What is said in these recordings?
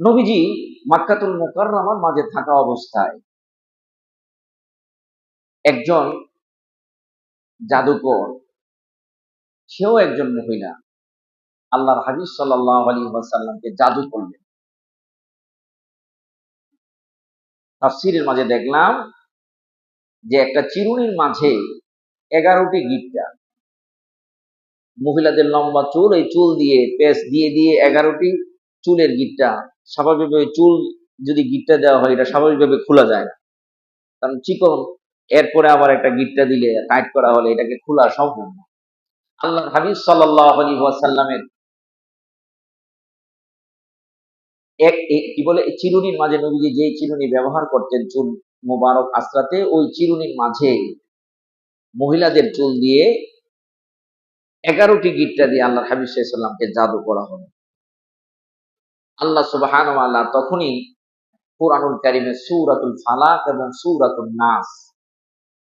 নবীজি মাক্কাতুল মুকাররমার মাঝে থাকা অবস্থায় একজন জাদুকর, সেও একজন মহিলা, আল্লাহর হাবিব সাল্লাল্লাহু আলাইহি ওয়াসাল্লামকে জাদু করলেন। তাফসীরের মাঝে দেখলাম যে একটা চিরুনির মাঝে 11টি গিট্টা, মহিলাদের লম্বা চুল, এই চুল দিয়ে পেঁচ দিয়ে দিয়ে 11টি চুলের গিট্টা। স্বাভাবিকভাবে চুল যদি গিট্টা দেওয়া হয়, এটা স্বাভাবিকভাবে খোলা যায় না, কারণ চিকন। এরপরে আবার একটা গিট্টা দিলে, টাইট করা হলে এটাকে খোলা সম্ভব না। আল্লাহর হাবিব সাল্লাল্লাহু আলাইহি ওয়াসাল্লামের কি বলে, চিরুনির মাঝে নবীজি যে চিরুনি ব্যবহার করতেন চুল মোবারক আশ্রাতে, ওই চিরুনির মাঝে মহিলাদের চুল দিয়ে 11টি গিট্টা দিয়ে আল্লাহর হাবিব সাল্লাল্লাহু আলাইহি ওয়াসাল্লামকে জাদু করা হলো। আল্লাহ সুবহানাহু ওয়া তাআলা তখনই কুরআনুল কারীমে সূরাতুল ফালাক এবং সূরাতুন নাস,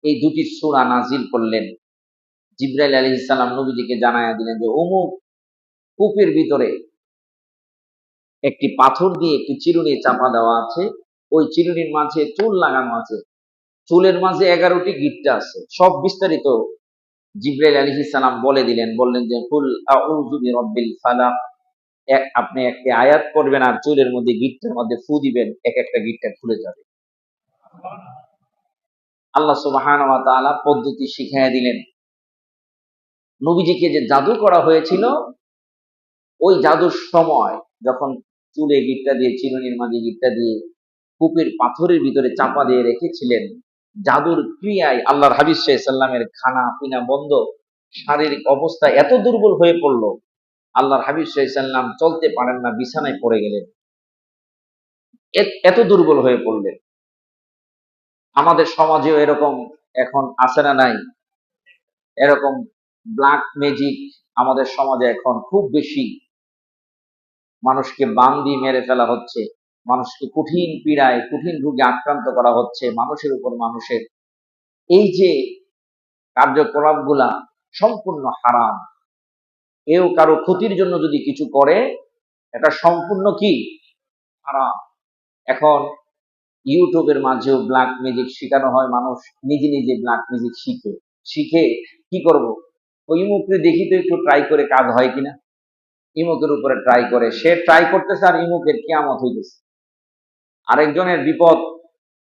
এই দুটি সূরা নাজিল করলেন। জিবরাইল আলাইহিস সালাম নবীজিকে জানায়া দিলেন যে অমুক কূপের ভিতরে একটি পাথর দিয়ে একটি চিরুনি চাপা দেওয়া আছে, ওই চিরুনির মাঝে চুল লাগানো আছে, চুলের মাঝে 11টি গিট্টা আছে। সব বিস্তারিত জিবরাইল আলাইহিস সালাম বলে দিলেন, বললেন যে কুল আউযু বিরাব্বিল ফালাক, আপনি একটি আয়াত পড়বেন আর চুলের মধ্যে গিট্টার মধ্যে ফু দিবেন, এক একটা গিট্টা খুলে যাবে। আল্লাহ সুবহানাহু ওয়া তাআলা পদ্ধতি শিখাইয়া দিলেন। নবীজিকে যে জাদু করা হয়েছিল, ওই জাদুর সময় যখন চুলে গিট্টা দিয়ে, চিরুনির মাঝে গিট্টা দিয়ে কূপের পাথরের ভিতরে চাপা দিয়ে রেখেছিলেন, জাদুর ক্রিয়ায় আল্লাহর হাবিব সাল্লাল্লাহু আলাইহি ওয়াসাল্লামের খানা পিনা বন্ধ, শারীরিক অবস্থা এত দুর্বল হয়ে পড়ল, আল্লাহর হাবিব সাল্লাল্লাহু আলাইহি ওয়াসাল্লাম চলতে পারেন না, বিছানায় পড়ে গেলেন, এত দুর্বল হয়ে পড়লেন। আমাদের সমাজেও এরকম এখন আছে না নাই? এরকম ব্ল্যাক ম্যাজিক আমাদের সমাজে এখন খুব বেশি। মানুষকে বান দিয়ে মেরে ফেলা হচ্ছে, মানুষকে কঠিন পীড়ায়, কঠিন রোগে আক্রান্ত করা হচ্ছে, মানুষের উপর মানুষের। এই যে কার্যকলাপ গুলা সম্পূর্ণ হারাম। কেউ কারো ক্ষতির জন্য যদি কিছু করে, এটা সম্পূর্ণ কি হারাম। এখন ইউটিউবের মাঝেও ব্ল্যাক ম্যাজিক শেখানো হয়, মানুষ নিজে নিজে ব্ল্যাক ম্যাজিক শিখে শিখে কি করব, ওই ইমুককে দেখি তো একটু ট্রাই করে কাজ হয় কিনা, ইমুকের উপরে ট্রাই করে, সে ট্রাই করতেছে আর ইমুকের কিয়ামত হইতেছে। আরেকজনের বিপদ,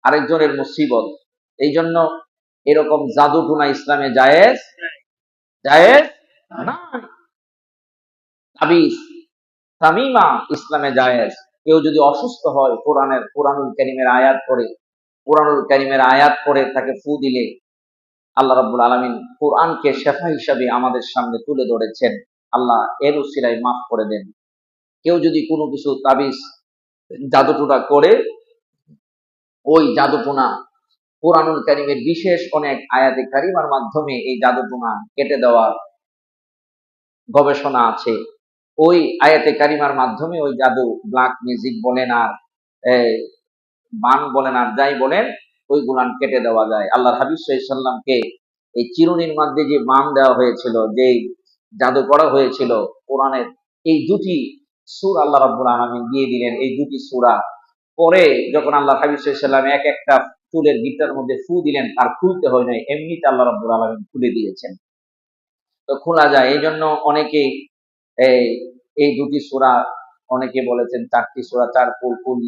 আরেকজনের মুসিবত। এই জন্য এরকম জাদু টুনা ইসলামে জায়েজ জায়েজ না। তাবিজ তামিমা ইসলামে জায়েজ। কেউ যদি অসুস্থ হয়, কোরআনুল কারীমের আয়াত পড়ে, কোরআনুল কারীমের আয়াত পড়ে তাকে ফু দিলে আল্লাহ রাব্বুল আলামিন কোরআনকে শেফা হিসাবে আমাদের সামনে তুলে ধরেছেন। আল্লাহ এর উসিলায় মাফ করে দেন। কেউ যদি কোনো কিছু তাবিজ জাদুটোনা করে, ওই জাদুটোনা কোরআনুল কারীমের বিশেষ অনেক আয়াতে কারিমার মাধ্যমে এই জাদুটোনা কেটে দেওয়ার গবেষণা আছে। ওই আয়াতে কারিমার মাধ্যমে ওই জাদু, ব্ল্যাক ম্যাজিক বলেন আর বান বলেন আর যাই বলেন, ওই গুলান কেটে দেওয়া যায়। আল্লাহর হাবিব সাল্লাল্লাহু আলাইহি ওয়াসাল্লামকে এই চিরুনির মধ্যে যে বান দেওয়া হয়েছিল, যে জাদু করা হয়েছিল, কোরআনের এই দুটি সূরা আল্লাহ রাব্বুল আলামিন দিয়ে দিলেন। এই দুটি সূরা পরে যখন আল্লাহর হাবিব সাল্লাল্লাহু আলাইহি ওয়াসাল্লাম এক একটা চুলের গিট্টার মধ্যে ফু দিলেন, আর খুলতে হয় নাই, এমনিতে আল্লাহ রাব্বুল আলামিন খুলে দিয়েছেন। তো খোলা যায়। এই জন্য অনেকেই এই এই দুটি সূরা, অনেকে বলেছেন 4টি সূরা, 4 কুল, কুল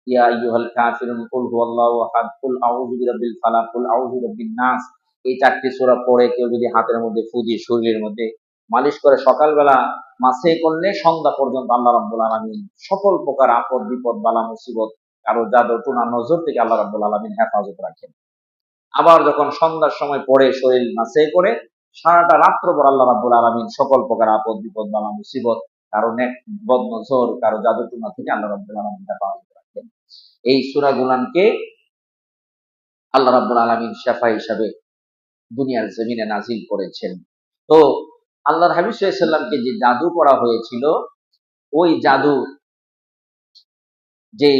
ইয়া আইয়ুহাল কাফিরুন, কুল হুয়াল্লাহু আহাদ, কুল আউযু বিরাব্বিল ফালাক, কুল আউযু বিরাব্বিন নাস, এই 4টি সূরা পড়ে কেউ যদি হাতের মধ্যে ফু দিয়ে শরীরের মধ্যে মালিশ করে, সকালবেলা মাসে করলে সন্ধ্যা পর্যন্ত আল্লাহ রাব্বুল আলামিন সকল প্রকার আপদ বিপদ বালা মুসিবত, কারো জাদু টুনা নজর থেকে আল্লাহ রাব্বুল আলামিন হেফাজত রাখেন। আবার যখন সন্ধ্যার সময় পড়ে শরীর মাসে করে, সারাটা রাত্রভর আল্লাহ রাব্বুল আলামিন সকল প্রকার আপদ বিপদ বালা মুসিবত, কারো নেক বদ নজর, কারো জাদু টুনা থেকে আল্লাহ রাব্বুল আলামিন হেফাজত রাখেন। এই সূরা গুলানকে আল্লাহ রাব্বুল আলামিন শেফা হিসাবে দুনিয়ার জমিনে নাজিল করেছেন। তো আল্লাহর হাবিব সাল্লাল্লাহু আলাইহি ওয়াসাল্লামকে যে জাদু করা হয়েছিল, ওই জাদু যে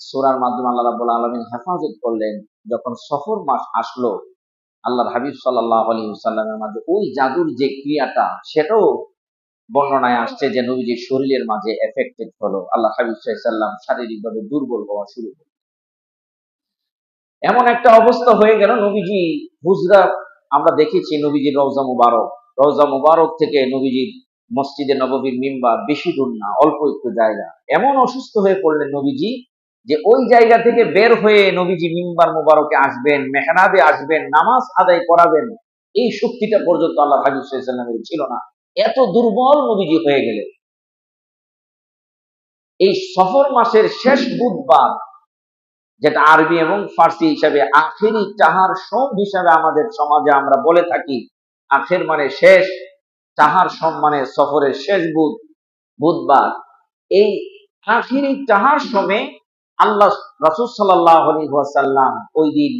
সূরার মাধ্যমে আল্লাহ রাব্বুল আলামিন হেফাজত করলেন, যখন সফর মাস আসলো, আল্লাহর হাবিব সাল্লাল্লাহু আলাইহি ওয়াসাল্লামের মাঝে ওই জাদুর যে ক্রিয়াটা, সেটাও বর্ণনায় আসছে যে নবীজির শরীরের মাঝে এফেক্টেড হলো, আল্লাহ হাবিব সাল্লাম শারীরিকভাবে দুর্বল হওয়া শুরু করলো। এমন একটা অবস্থা হয়ে গেল, নবীজি হুজরা, আমরা দেখেছি নবীজির রওজা মুবারক থেকে নবীজির মসজিদে নববীর মিম্বার বেশি দূর না, অল্প একটু জায়গা। এমন অসুস্থ হয়ে পড়লেন নবীজি যে ওই জায়গা থেকে বের হয়ে নবীজি মিম্বার মুবারকে আসবেন, মেহরাবে আসবেন, নামাজ আদায় করাবেন, এই শক্তিটা পর্যন্ত আল্লাহ হাবিব সাল্লাল্লাহু আলাইহি ওয়াসাল্লামের ছিল না। এত দুর্বল নবীজি হয়ে গেলেন। এই সফর মাসের শেষ বুধবার, যেটা আরবি এবং ফার্সি হিসাবে আখেরি চাহার সোম হিসাবে আমাদের সমাজে আমরা বলে থাকি। আখের মানে শেষ, চাহার সোম মানে সফরের শেষ বুধবার। এই আখেরি চাহার সমে আল্লাহ রাসূল সাল্লাল্লাহু আলাইহি ওয়াসাল্লাম ওই দিন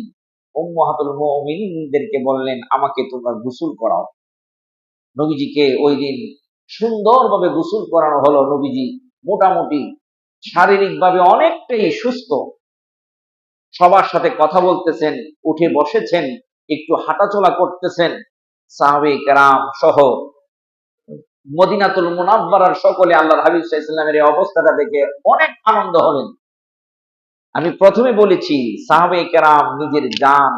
উম্মাহাতুল মুমিনিনদেরকে বললেন, আমাকে তোমরা গোসল করাও। নবীজিকে ওই দিন সুন্দরভাবে গোসল করানো হলো। নবীজি মোটামুটি শারীরিকভাবে অনেকটাই সুস্থ, সবার সাথে কথা বলতেছেন, উঠে বসেছেন, একটু হাঁটাচলা করতেছেন। সাহাবায়ে কেরাম সহ মদিনাতুল মুনাওয়ারার সকলে আল্লাহর হাবিব সাল্লাল্লাহু আলাইহি ওয়াসাল্লামের এই অবস্থাটা দেখে অনেক আনন্দ হলেন। আমি প্রথমে বলেছি, সাহাবায়ে কেরাম নিজের জান,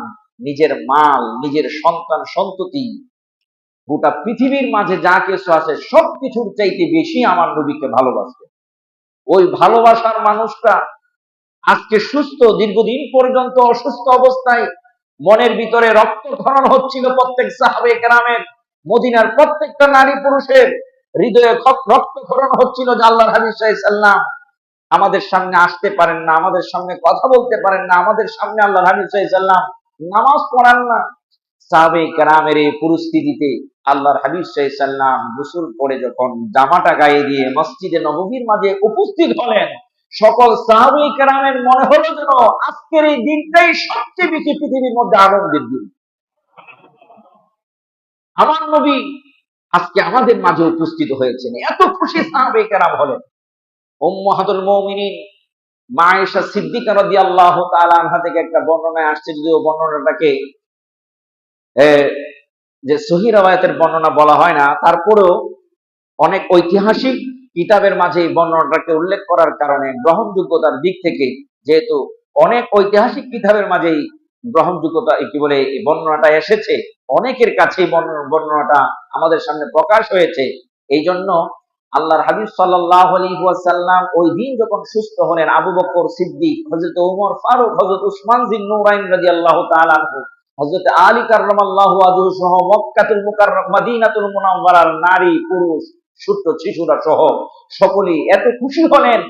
নিজের মাল, নিজের সন্তান সন্ততি, গোটা পৃথিবীর মাঝে যা কিছু আছে সবকিছুর চাইতে বেশি আমার নবীকে ভালোবাসে। ওই ভালোবাসার মানুষটা আজকে সুস্থ, দীর্ঘদিন পর্যন্ত অসুস্থ অবস্থায় মনের ভিতরে রক্তক্ষরণ হচ্ছিল প্রত্যেক সাহাবায়ে কেরামের, মদিনার প্রত্যেকটা নারী পুরুষের হৃদয়ে রক্তক্ষরণ হচ্ছিল যে আল্লাহর হাবিব সাল্লাল্লাহু আলাইহি ওয়াসাল্লাম আমাদের সামনে আসতে পারেন না, আমাদের সামনে কথা বলতে পারেন না, আমাদের সামনে আল্লাহর হাবিব সাল্লাল্লাহু আলাইহি ওয়াসাল্লাম নামাজ পড়ান না। সাহাবায়ে কেরামের এই পরিস্থিতিতে আল্লাহর হাবিব সাল্লাল্লাহু আলাইহি ওয়াসাল্লাম গোসল করে যখন জামাটা গায়ে দিয়ে মসজিদে নববীর মাঝে উপস্থিত হলেন, সকল সাহাবায়ে কেরামের মনে হলো যেন আজকের এই দিনটাই সবচেয়ে বেশি পৃথিবীর মধ্যে আনন্দের দিন। আমার নবী আজকে আমাদের মাঝে উপস্থিত হয়েছেন, এত খুশি সাহাবায়ে কেরাম হলেন। উম্মাহাতুল মুমিনিন মা আয়েশা সিদ্দিকা রাদিয়াল্লাহু তাআলা আনহা থেকে একটা বর্ণনায় আসছে, যদিও বর্ণনাটাকে যে সহিহ রাওয়ায়াতের বর্ণনা বলা হয় না, তারপরেও অনেক ঐতিহাসিক কিতাবের মাঝে এই বর্ণনাটাকে উল্লেখ করার কারণে গ্রহণযোগ্যতার দিক থেকে, যেহেতু অনেক ঐতিহাসিক কিতাবের মাঝেই গ্রহণযোগ্যতা কি বলে এই বর্ণনাটা এসেছে, অনেকের কাছে বর্ণনাটা আমাদের সামনে প্রকাশ হয়েছে, এই জন্য আল্লাহর হাবিব সাল্লাল্লাহু আলাইহি ওয়াসাল্লাম ওই দিন যখন সুস্থ হলেন, আবু বকর সিদ্দিক, হযরত ওমর ফারুক, হযরত উসমান যিন নূরাইন রাদিয়াল্লাহু তাআলা আনহু, হযরত আলী কাররামাল্লাহু ওয়াজহু সহ মক্কাতুল মুকাররম মদিনাতুল মুনাওয়ারার নারী পুরুষ ছোট্ট শিশুরা সহ সকলেই এত খুশি হলেন,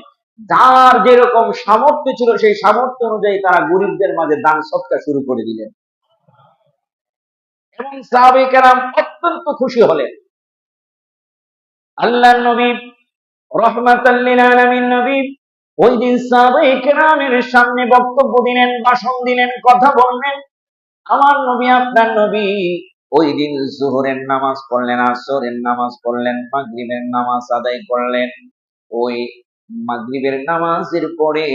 যার যেরকম সামর্থ্য ছিল সেই সামর্থ্য অনুযায়ী তারা গরিবদের মাঝে দান সদকা শুরু করে দিলেন এবং সাহাবায়ে কেরাম অত্যন্ত খুশি হলেন। আল্লাহর নবী রাহমাতাল লিল আলামিন নবী ওই দিন সাহাবায়ে কেরামের সামনে বক্তব্য দিলেন, ভাষণ দিলেন, কথা বললেন। আমার নবী, আপনার নবী ওই দিন যোহরের নামাজ পড়লেন, আসরের নামাজ পড়লেন, মাগরিবের নামাজ আদায় করলেন। ওই মাগরিবের নামাজের পরে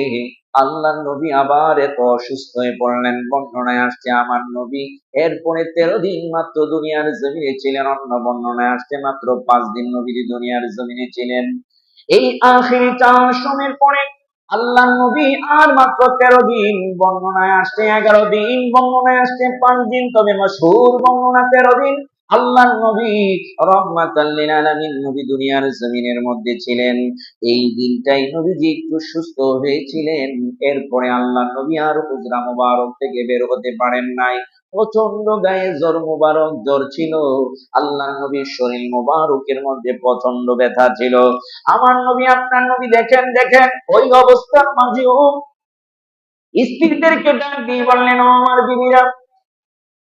আল্লাহর নবী আবার এত অসুস্থ হয়ে পড়লেন, বর্ণনায় আসছে আমার নবী এরপরে 13 দিন মাত্র দুনিয়ার জমিনে ছিলেন, অন্য বর্ণনায় আসছে মাত্র 5 দিন নবী দুনিয়ার জমিনে ছিলেন। এই আখিরি 4 সময়ের পরে আল্লাহর নবী আর মাত্র 13 দিন, বর্ণনায় আসছে 11 দিন, বর্ণনায় আসছে 5 দিন, তবে মশহুর বর্ণনা 13 দিন আল্লাহর নবী রাহমাতাল লিল আলামিন নবী দুনিয়ার জমিনের মধ্যে ছিলেন। এই দিনটাই নবীজি একটু সুস্থ হয়েছিলেন, এরপরে আল্লাহর নবী আর হুজরা মুবারক থেকে বের হতে পারেন নাই। প্রচন্ড গায়ে জ্বর ছিল, আল্লাহর নবীর শরীর মুবারকের মধ্যে প্রচন্ড ব্যথা ছিল। আমার নবী, আপনার নবী দেখেন ওই অবস্থার মাঝেও স্ত্রীদেরকে ডাক দিয়ে বললেন, ও আমার বিবিরা,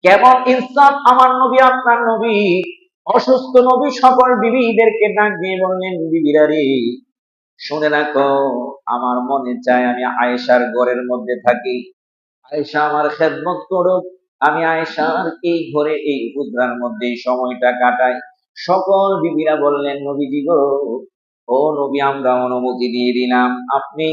কেমন ইনসাফ! আমার নবী, আপনার নবী অসুস্থ নবী সকল বিবিদেরকে ডাক দিয়ে বললেন, বিবিরা রে, শুনে রাখো, আমার মনে চায় আমি আয়েশার ঘরের মধ্যে থাকি, আয়েশা আমার খেদমত করুক, আমি আয়েশার এই ঘরে এই হুজরার মধ্যে সময়টা কাটাই। সকল বিবিরা বললেন, নবীজি গো, ও নবী, আমরা অনুমতি দিয়ে দিলাম, আপনি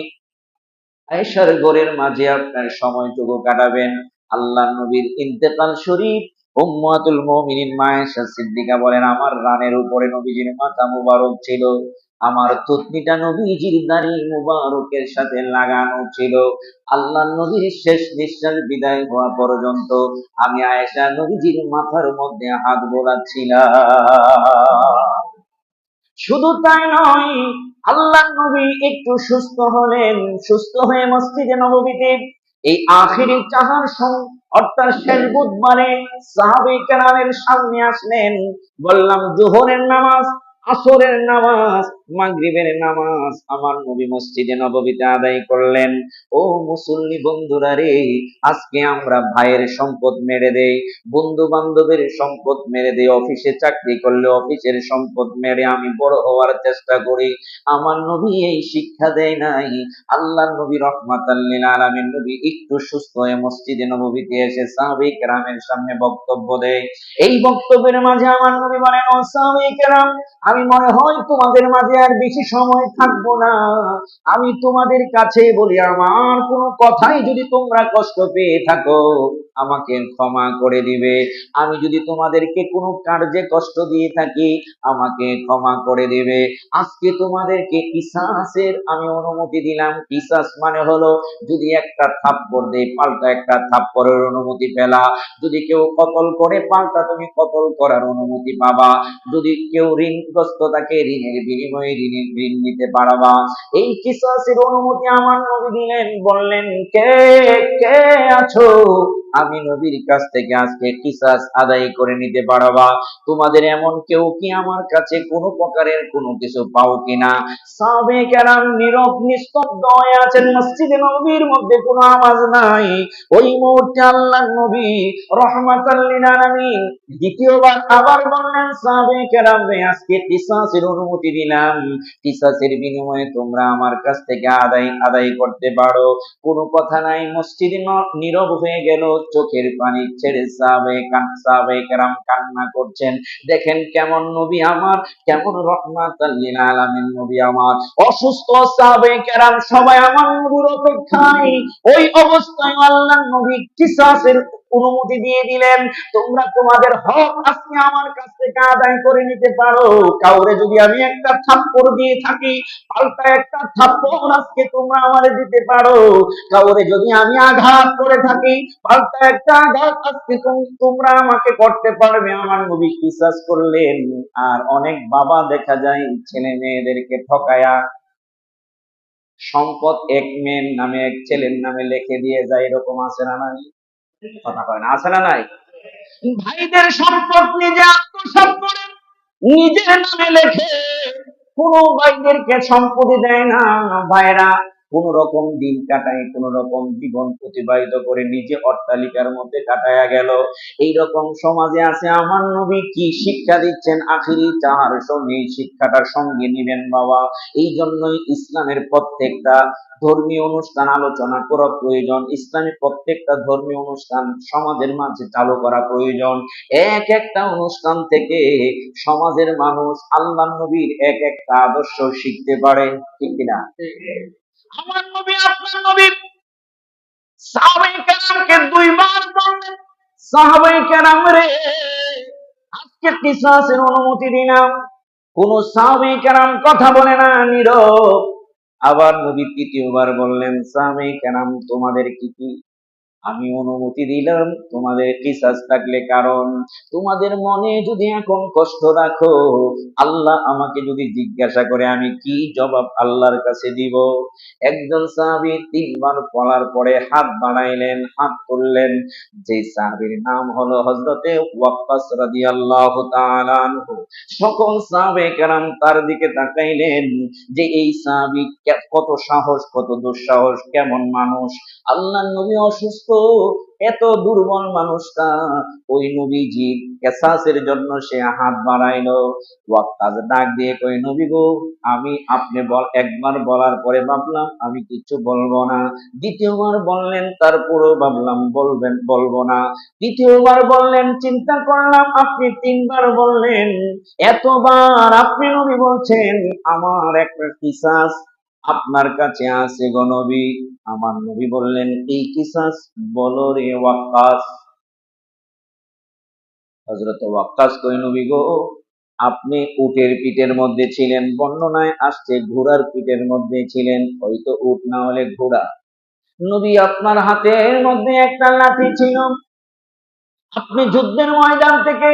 আয়েশার ঘরের মাঝে আপনার সময়টুকু কাটাবেন। আল্লাহ নবীর ইন্তেকাল শরীফ উম্মাতুল মুমিনিন মা আয়েশা সিদ্দিকা বলেন, আমার রানের উপরে নবীজির মাথা মুবারক ছিল, আমার থুতনিটা নবীজির দাড়ি মুবারকের সাথে লাগানো ছিল। আল্লাহ নবীর শেষ নিঃশ্বাস বিদায় হওয়া পর্যন্ত আমি আয়েশা নবীজির মাথার মধ্যে হাত বোলাচ্ছিলাম। শুধু তাই নয়, আল্লাহ নবী একটু সুস্থ হলেন, সুস্থ হয়ে মসজিদে নববীতে এই আখিরি চাহার অর্থাৎ শেষ বুধবারে সাহাবায়ে কেরামের সামনে আসলেন। বললাম জোহরের নামাজ, আসরের নামাজ, মাগরিবের নামাজ আমার নবী মসজিদে নববীতে আদায় করলেন। ও মুসল্লি বন্ধুরা রে, আজকে আমরা ভাইয়ের সম্পদ মেরে দেই, বন্ধু বান্ধবের সম্পদ মেরে দেই, অফিসে চাকরি করলে অফিসের সম্পদ মেরে আমি বড় হওয়ার চেষ্টা করি। আমার নবী এই শিক্ষা দেয় নাই। আল্লাহ নবী রহমাতাল লিল আলামিন নবী একটু সুস্থ হয়ে মসজিদে নববীতে এসে সাহাবায়ে কেরামের সামনে বক্তব্য দেয়। এই বক্তব্যের মাঝে আমার নবী বলেন, ও সাহাবায়ে কেরাম, আমি মনে হয় তোমাদের মাঝে আর বেশি সময় থাকবো না। আমি তোমাদের কাছে বলি, আমার কোনো কথাই যদি তোমরা কষ্ট পেয়ে থাকো আমাকে ক্ষমা করে দিবে। আমি যদি তোমাদেরকে কোনো কার্যে কষ্ট দিয়ে থাকি আমাকে ক্ষমা করে দিবে। আজকে তোমাদেরকে কিসাসের আমি অনুমতি দিলাম। কিসাস মানে হলো যদি একটা থাপ্পড় দেই পাল্টা একটা থাপ্পড়ের অনুমতি পেলা, যদি কেউ কতল করে পাল্টা তুমি কতল করার অনুমতি পাবা, যদি কেউ ঋণগ্রস্ত থাকে ঋণের বিনিময়ে ঋণ নিতে পারবা। এই কিসাসের অনুমতি আমার নবী দিলেন। বললেন, কে কে আছো, আমি নবীর কাছ থেকে আজকে কিসাস আদায় করে নিতে পারবা? তোমাদের এমন কেউ কি আমার কাছে কোনো প্রকারের কোনো কিছু পাও কিনা? সাহাবায়ে কেরাম নীরব নিস্তব্ধ হয়ে আছেন। মসজিদে নববীর মধ্যে কোনো আওয়াজ নাই। ওই মুহূর্তে আল্লাহর নবী রহমাতাল লিল আলামিন দ্বিতীয়বার আবার বললেন, সাহাবায়ে কেরাম রে, আজকে কিসাসের অনুমতি দিলাম, কিসাসের বিনিময়ে তোমরা আমার কাছ থেকে আদায় করতে পারো। কোনো কথা নাই। মসজিদে নীরব হয়ে গেল, চোখের পানি ছেড়ে সাহাবায়ে কেরাম কান্না করছেন। দেখেন কেমন নবী আমার, কেমন রহমাতাল লিল আলামিন নবী আমার। অসুস্থ সাহাবায়ে কেরাম সবাই আমার নবীর অপেক্ষায়। ওই অবস্থায় আল্লাহর নবী কিসাসের অনুমতি দিয়ে দিলেন। তোমরা তোমাদের হক আজকে আমার কাছ থেকে আদায় করে নিতে পারো। কাউরে যদি আমি একটা থাপ্পড় দিয়ে থাকি পাল্টা একটা থাপ্পড় আজকে তোমরা আমারে দিতে পারো। কাউরে যদি আমি আঘাত করে থাকি পাল্টা একটা আঘাত আজকে তোমরা আমাকে করতে পারবে। আমার নবী কিসাস করলেন। আর অনেক বাবা দেখা যায় ছেলে মেয়েদেরকে ঠকায়া সম্পদ এক মেয়ের নামে এক ছেলের নামে লিখে দিয়ে যায়, এরকম আছে না নাই? কথা কয় না, আছে না নাই? ভাইদের সম্পদ নিজে আত্মসাৎ করে নিজের নামে লেখে, কোন ভাইদেরকে সম্পত্তি দেয় না। ভাইরা কোন রকম দিন কাটায়, কোন রকম জীবন অতিবাহিত করে নিজে অট্টালিকার মধ্যে কাটায়া গেল। এইরকম সমাজে আছে। আমার নবী কি শিক্ষা দিচ্ছেন আখিরি চাহার সঙ্গে এই শিক্ষাটার সঙ্গে নিবেন বাবা। এই জন্যই ইসলামের প্রত্যেকটা ধর্মীয় অনুষ্ঠান আলোচনা করা প্রয়োজন। ইসলামী প্রত্যেকটা ধর্মীয় অনুষ্ঠান সমাজের মাঝে চালু করা প্রয়োজন। এক একটা অনুষ্ঠান থেকে সমাজের মানুষ আল্লাহ নবীর এক একটা আদর্শ শিখতে পারে, ঠিক কিনা? আমার নবী আপনার নবী সাহাবায়ে কেরামকে দুইবার বললেন, সাহাবায়ে কেরাম রে, আজকে কিসাসের অনুমতি দিলাম। কোন সাহাবায়ে কেরাম কথা বলে না, নীরব। আবার নবী তৃতীয়বার বললেন, সাহাবায়ে কেরাম তোমাদের কি আমি অনুমতি দিলাম তোমাদের কিসাস থাকলে, কারণ তোমাদের মনে যদি এখন কষ্ট রাখো আল্লাহ আমাকে যদি জিজ্ঞাসা করে আমি কি জবাব আল্লাহর কাছে দিব? একজন সাহাবী তিনবার বলার পরে হাত বাড়াইলেন, হাত তুললেন। যে সাহাবীর নাম হলো হযরতে ওয়াক্কাস রাদিয়াল্লাহু তাআলা আনহু। সকল সাহাবায়ে কেরাম তার দিকে তাকাইলেন যে এই সাহাবী কত সাহস, কত দুঃসাহস, কেমন মানুষ। আল্লাহ নবী অসুস্থ, এত দুর্বল মানুষটা ওই নবীজি কেসাসের জন্য সে হাত বাড়াইলো। ওয়াক্কাস ডাক দিয়ে কই, নবী গো, আমি আপনি একবার বলার পরে ভাবলাম আমি কিছু বলবো না। দ্বিতীয়বার বললেন, তারপরেও ভাবলাম বলবো না। তৃতীয়বার বললেন, চিন্তা করলাম। আপনি তিনবার বললেন, এতবার আপনি নবী বলছেন আমার একটা কিসাস আপনার কাছে আছে গো নবী। আমার নবী বললেন, এই কিসাস বলো রে ওয়াক্কাস। হযরত ওয়াক্কাস কয় নবী গো, আপনি উটের পিঠের মধ্যে ছিলেন, বর্ণনায় আসছে ঘোড়ার পিঠের মধ্যে ছিলেন, হয়তো উট না হলে ঘোড়া। নবী আপনার হাতের মধ্যে একটা লাঠি ছিল, আপনি যুদ্ধের ময়দান থেকে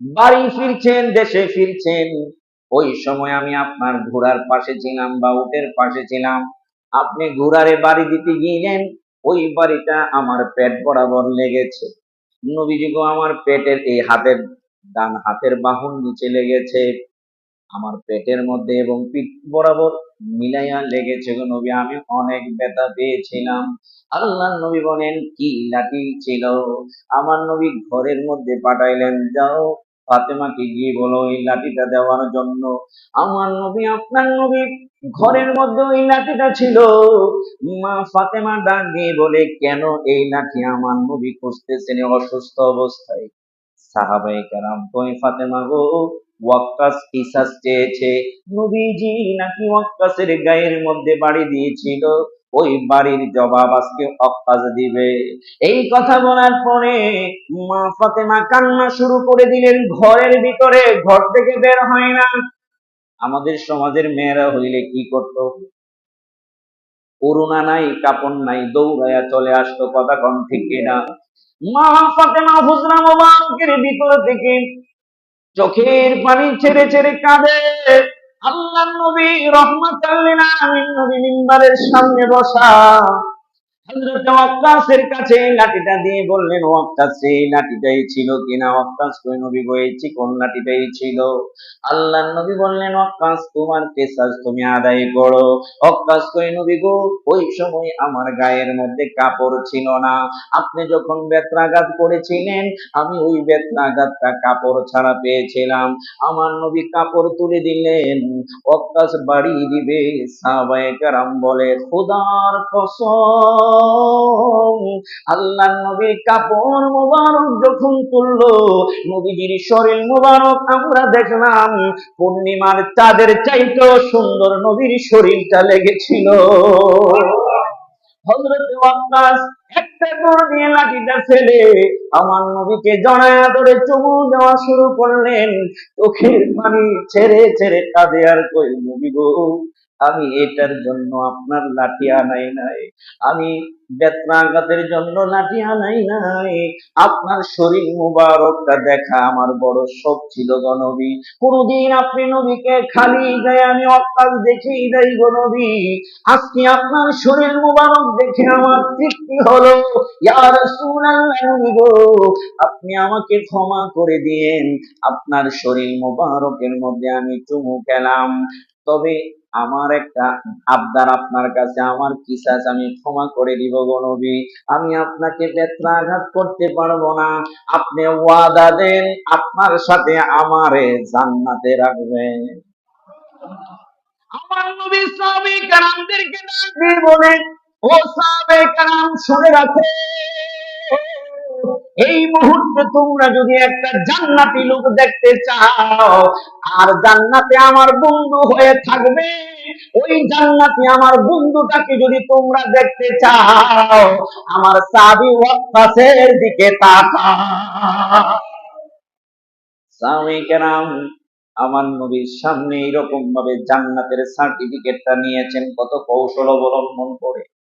বাড়ি ফিরছেন, দেশে ফিরছেন, ওই সময় আমি আপনার ঘোড়ার পাশে ছিলাম বা উটের পাশে ছিলাম। আপনি ঘোড়ারে বাড়ি দিতে গিয়েলেন, ওই বাড়িটা আমার পেট বরাবর লেগেছে। নবীজি গো, আমার পেটের এই হাতের, ডান হাতের বাহুর নিচে লেগেছে, আমার পেটের মধ্যে এবং পিঠ বরাবর মিলাইয়া লেগেছে গো নবী, আমি অনেক ব্যথা পেয়েছিলাম। আল্লাহর নবী বলেন, কি লাঠি ছিল? আমার নবী ঘরের মধ্যে পাঠাইলেন, যাও ফাতেমাকে গিয়ে বলো ওই লাঠিটা দেওয়ার জন্য। আমার নবী, আপনার নবী ঘরের মধ্যে ওই লাঠিটা ছিল। মা ফাতেমা ডাক দিয়ে বলে, কেন এই লাঠি আমার নবী খুঁজতেছেন অসুস্থ অবস্থায়? সাহাবায়ে কেরাম কই, ফাতেমা গো, ওয়াক্কাস কিসাস চেয়েছে, নবীজি নাকি ওয়াক্কাসের গায়ের মধ্যে বাড়ি দিয়েছিল, ওই বাড়ির জবাব আজকে ওয়াক্কাস দিবে। এই কথা বলার পরে মা ফাতেমা কান্না শুরু করে দিলেন ঘরের ভিতরে, ঘর থেকে বের হয় না। আমাদের সমাজের মেয়েরা হইলে কি করতো? করুণা নাই, কাপড় নাই, দৌড়াইয়া চলে আসতো, কথা কন ঠিক কিনা? মা ফাতেমা হুজরা মোবারকের ভিতর থেকে চোখের পানি ছেড়ে ছেড়ে কাঁদে। আল্লাহর নবী রহমাতাল লিল আলামিন নবী মিম্বারের সামনে বসা, হযরত ওয়াক্কাসের কাছে লাঠিটা দিয়ে বললেন, ওয়াক্কাস এই লাঠিটাই ছিল কিনা? ওয়াক্কাস কই, নবী গো এই চিকন লাঠিটাই ছিল। আল্লাহর নবী বললেন, ওয়াক্কাস তোমার কিসাস তুমি আদায় করো। ওয়াক্কাস কই, নবী গো ওই সময় আমার গায়ের মধ্যে কাপড় ছিল না, আপনি যখন বেত্রাঘাত করেছিলেন আমি ওই বেত্রাঘাতটা কাপড় ছাড়া পেয়েছিলাম। আমার নবী কাপড় তুলে দিলেন, ওয়াক্কাস বাড়ি দিবে। সাহাবায়ে কেরাম বলে, খোদার কসম, আল্লাহর নবীর কাপড় মোবারক যখন তুললো, নবীজির শরীর মোবারক আমরা দেখলাম পূর্ণিমার চাঁদের চাইতেও সুন্দর নবীর শরীরটা লেগেছিল। হযরত ওয়াক্কাস একটা দৌড় দিয়ে লাঠিটা ফেলে আমার নবীকে জড়ায়া ধরে চুমু দেওয়া শুরু করলেন, চোখের পানি ছেড়ে ছেড়ে কাঁদে আর কই, নবী গো আমি এটার জন্য আপনার লাঠি আনাই নাই, আমি বেত্রাঘাতের জন্য লাঠি আনাই নাই, আপনার শরীর মুবারকটা দেখা আমার বড় শখ ছিল গো নবী। কোনদিন আপনি নবীকে খালি গায়ে আমি ওয়াক্কাস দেখেই দেই গো নবী, আজকে আপনার শরীর মুবারক দেখে আমার তৃপ্তি হলো। ইয়া রাসূলুল্লাহ, নবী গো আপনি আমাকে ক্ষমা করে দিয়েন, আপনার শরীর মুবারকের মধ্যে আমি চুমু খেলাম, তবে আমার একটা আবদার আপনার কাছে, আমার কিসাস আমি ক্ষমা করে দিব গো নবী, আমি আপনাকে বেত্রাঘাত করতে পারবো না, আপনি ওয়াদা দেন আপনার সাথে আমারে জান্নাতে রাখবেন। আমার নবী সাহাবায়ে কেরামদেরকে ডাক দিয়ে বলেন, ও সাহাবায়ে কেরাম শুনে রাখো, এই মুহূর্তে তোমরা যদি একটা জান্নাতি লোক দেখতে চাও আর জান্নাতে আমার বন্ধু হয়ে থাকবে, ওই জান্নাতি আমার বন্ধুটাকে যদি তোমরা দেখতে চাও, আমার সাহাবী ওয়াক্কাসের দিকে তাকাও। সাহাবায়ে কেরাম আমার নবীর সামনে এরকম ভাবে জান্নাতের সার্টিফিকেটটা নিয়েছেন, কত কৌশল অবলম্বন করে।